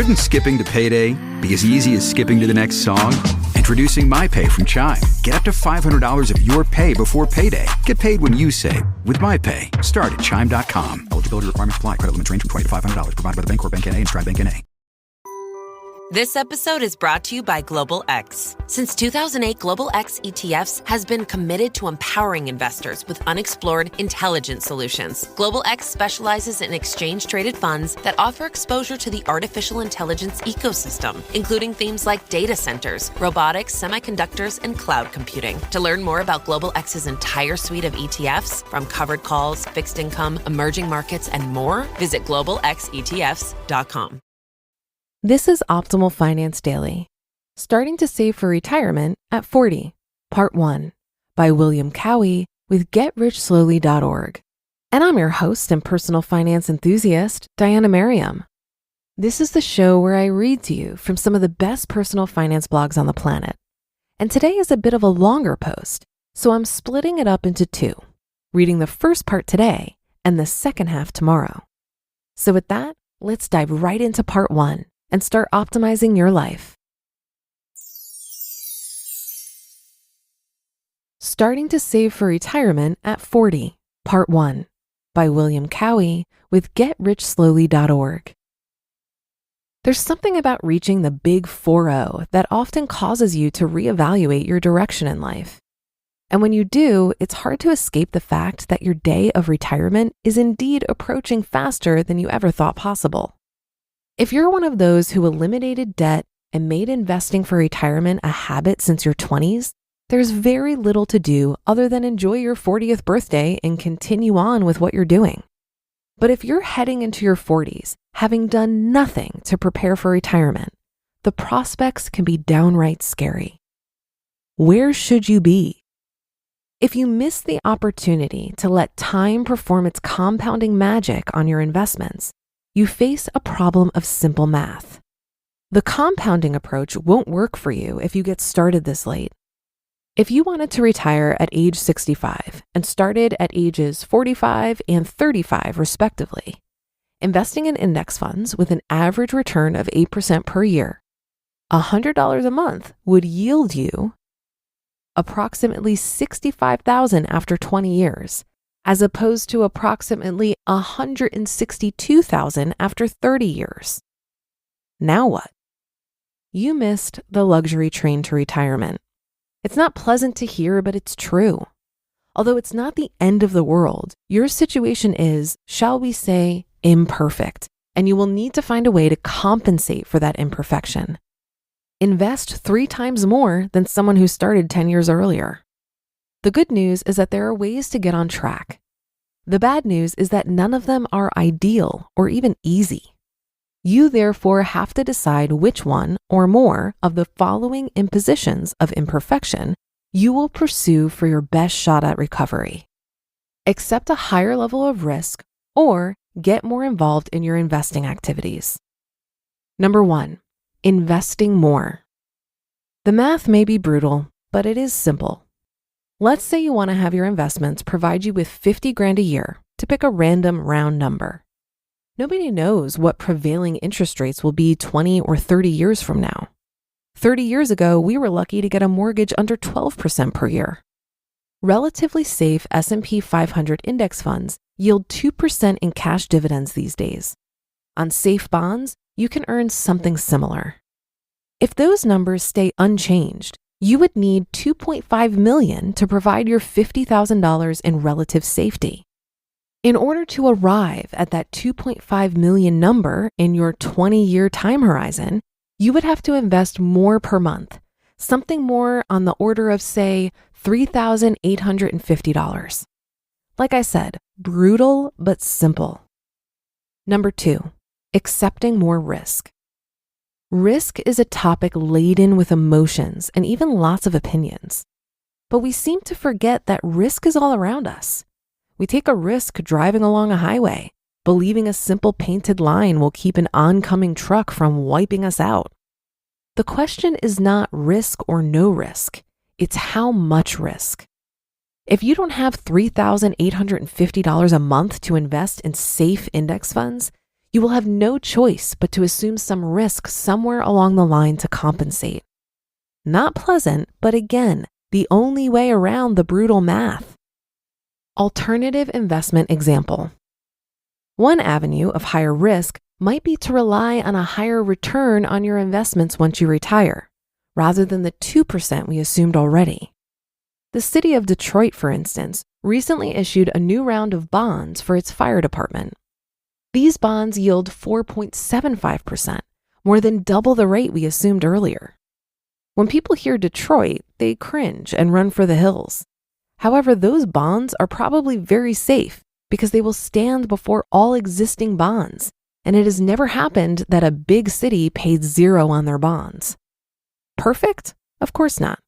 Shouldn't skipping to payday be as easy as skipping to the next song? Introducing MyPay from Chime. Get up to $500 of your pay before payday. Get paid when you save with MyPay. Start at Chime.com. Eligibility requirements apply. Credit limits range from $20 to $500. Provided by the Bancorp Bank N.A. and Stride Bank N.A. This episode is brought to you by Global X. Since 2008, Global X ETFs has been committed to empowering investors with unexplored, intelligent solutions. Global X specializes in exchange-traded funds that offer exposure to the artificial intelligence ecosystem, including themes like data centers, robotics, semiconductors, and cloud computing. To learn more about Global X's entire suite of ETFs, from covered calls, fixed income, emerging markets, and more, visit globalxetfs.com. This is Optimal Finance Daily, Starting to Save for Retirement at 40, Part 1, by William Cowie with GetRichSlowly.org. And I'm your host and personal finance enthusiast, Diana Merriam. This is the show where I read to you from some of the best personal finance blogs on the planet. And today is a bit of a longer post, so I'm splitting it up into two, reading the first part today and the second half tomorrow. So with that, let's dive right into Part 1. And start optimizing your life. Starting to Save for Retirement at 40, Part 1, by William Cowie with GetRichSlowly.org. There's something about reaching the big 4-0 that often causes you to reevaluate your direction in life. And when you do, it's hard to escape the fact that your day of retirement is indeed approaching faster than you ever thought possible. If you're one of those who eliminated debt and made investing for retirement a habit since your 20s, there's very little to do other than enjoy your 40th birthday and continue on with what you're doing. But if you're heading into your 40s, having done nothing to prepare for retirement, the prospects can be downright scary. Where should you be? If you miss the opportunity to let time perform its compounding magic on your investments, you face a problem of simple math. The compounding approach won't work for you if you get started this late. If you wanted to retire at age 65 and started at ages 45 and 35 respectively, investing in index funds with an average return of 8% per year, $100 a month would yield you approximately $65,000 after 20 years, as opposed to approximately $162,000 after 30 years. Now what? You missed the luxury train to retirement. It's not pleasant to hear, but it's true. Although it's not the end of the world, your situation is, shall we say, imperfect, and you will need to find a way to compensate for that imperfection. Invest 3 times more than someone who started 10 years earlier. The good news is that there are ways to get on track. The bad news is that none of them are ideal or even easy. You therefore have to decide which one or more of the following impositions of imperfection you will pursue for your best shot at recovery. Accept a higher level of risk or get more involved in your investing activities. Number 1, investing more. The math may be brutal, but it is simple. Let's say you want to have your investments provide you with $50,000 a year, to pick a random round number. Nobody knows what prevailing interest rates will be 20 or 30 years from now. 30 years ago, we were lucky to get a mortgage under 12% per year. Relatively safe S&P 500 index funds yield 2% in cash dividends these days. On safe bonds, you can earn something similar. If those numbers stay unchanged, you would need $2.5 million to provide your $50,000 in relative safety. In order to arrive at that $2.5 million number in your 20-year time horizon, you would have to invest more per month, something more on the order of, say, $3,850. Like I said, brutal but simple. Number 2, accepting more risk. Risk is a topic laden with emotions and even lots of opinions. But we seem to forget that risk is all around us. We take a risk driving along a highway, believing a simple painted line will keep an oncoming truck from wiping us out. The question is not risk or no risk, it's how much risk. If you don't have $3,850 a month to invest in safe index funds, You will have no choice but to assume some risk somewhere along the line to compensate. Not pleasant, but again, the only way around the brutal math. Alternative investment example. One avenue of higher risk might be to rely on a higher return on your investments once you retire, rather than the 2% we assumed already. The city of Detroit, for instance, recently issued a new round of bonds for its fire department. These bonds yield 4.75%, more than double the rate we assumed earlier. When people hear Detroit, they cringe and run for the hills. However, those bonds are probably very safe because they will stand before all existing bonds, and it has never happened that a big city paid zero on their bonds. Perfect? Of course not.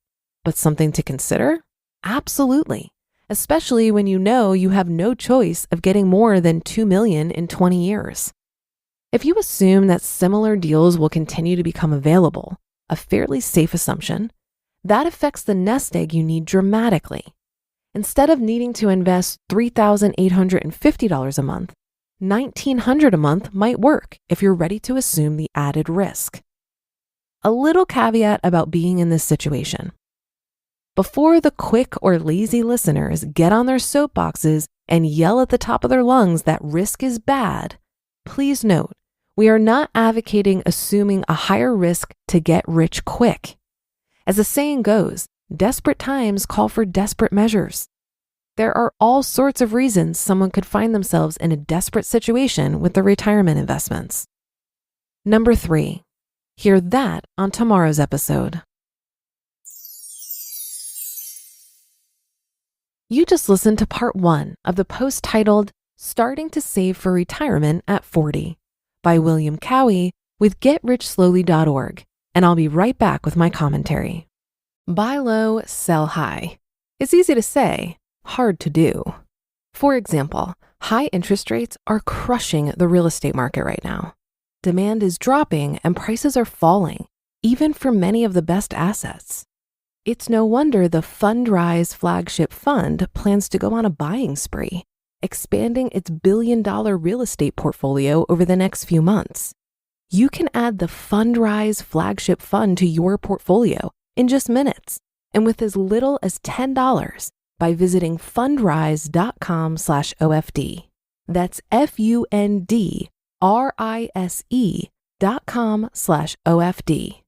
But something to consider? Absolutely. Especially when you know you have no choice of getting more than $2 million in 20 years. If you assume that similar deals will continue to become available, a fairly safe assumption, that affects the nest egg you need dramatically. Instead of needing to invest $3,850 a month, $1,900 a month might work if you're ready to assume the added risk. A little caveat about being in this situation. Before the quick or lazy listeners get on their soapboxes and yell at the top of their lungs that risk is bad, please note, we are not advocating assuming a higher risk to get rich quick. As the saying goes, desperate times call for desperate measures. There are all sorts of reasons someone could find themselves in a desperate situation with their retirement investments. Number 3, hear that on tomorrow's episode. You just listened to part 1 of the post titled Starting to Save for Retirement at 40 by William Cowie with GetRichSlowly.org, and I'll be right back with my commentary. Buy low, sell high. It's easy to say, hard to do. For example, high interest rates are crushing the real estate market right now. Demand is dropping and prices are falling, even for many of the best assets. It's no wonder the F.I.R.E flagship fund plans to go on a buying spree, expanding its billion-dollar real estate portfolio over the next few months. You can add the F.I.R.E flagship fund to your portfolio in just minutes and with as little as $10 by visiting fundrise.com/OFD. That's FUNDRISE.com/OFD.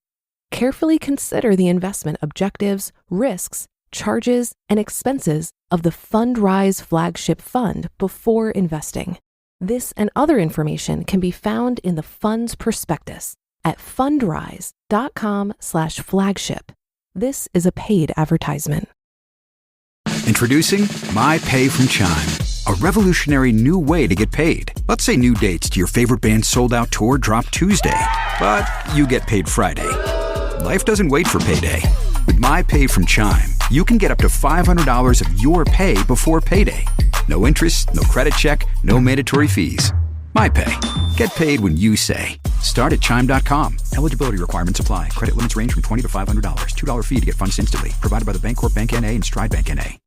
Carefully consider the investment objectives, risks, charges, and expenses of the F.I.R.E flagship fund before investing. This and other information can be found in the fund's prospectus at fundrise.com/flagship. This is a paid advertisement. Introducing My Pay from Chime, a revolutionary new way to get paid. Let's say new dates to your favorite band's sold-out tour drop Tuesday, but you get paid Friday. Life doesn't wait for payday. With My Pay from Chime, you can get up to $500 of your pay before payday. No interest, no credit check, no mandatory fees. My Pay. Get paid when you say. Start at Chime.com. Eligibility requirements apply. Credit limits range from $20 to $500. $2 fee to get funds instantly. Provided by the Bancorp Bank N.A. and Stride Bank N.A.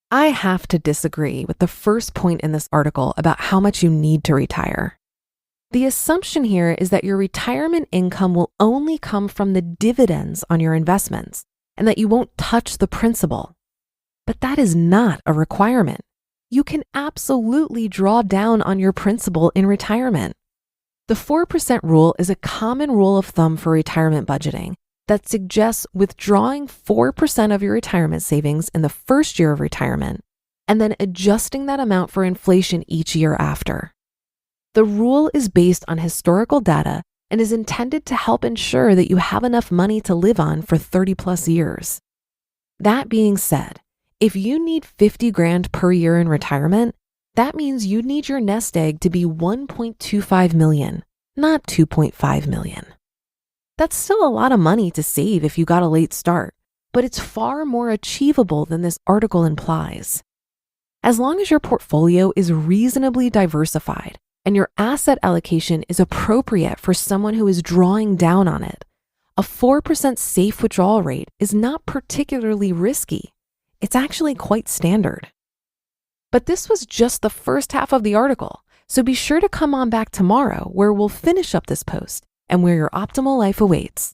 I have to disagree with the first point in this article about how much you need to retire. The assumption here is that your retirement income will only come from the dividends on your investments and that you won't touch the principal. But that is not a requirement. You can absolutely draw down on your principal in retirement. The 4% rule is a common rule of thumb for retirement budgeting that suggests withdrawing 4% of your retirement savings in the first year of retirement and then adjusting that amount for inflation each year after. The rule is based on historical data and is intended to help ensure that you have enough money to live on for 30 plus years. That being said, if you need 50 grand per year in retirement, that means you need your nest egg to be 1.25 million, not 2.5 million. That's still a lot of money to save if you got a late start, but it's far more achievable than this article implies. As long as your portfolio is reasonably diversified and your asset allocation is appropriate for someone who is drawing down on it, a 4% safe withdrawal rate is not particularly risky. It's actually quite standard. But this was just the first half of the article, So be sure to come on back tomorrow where we'll finish up this post and where your optimal life awaits.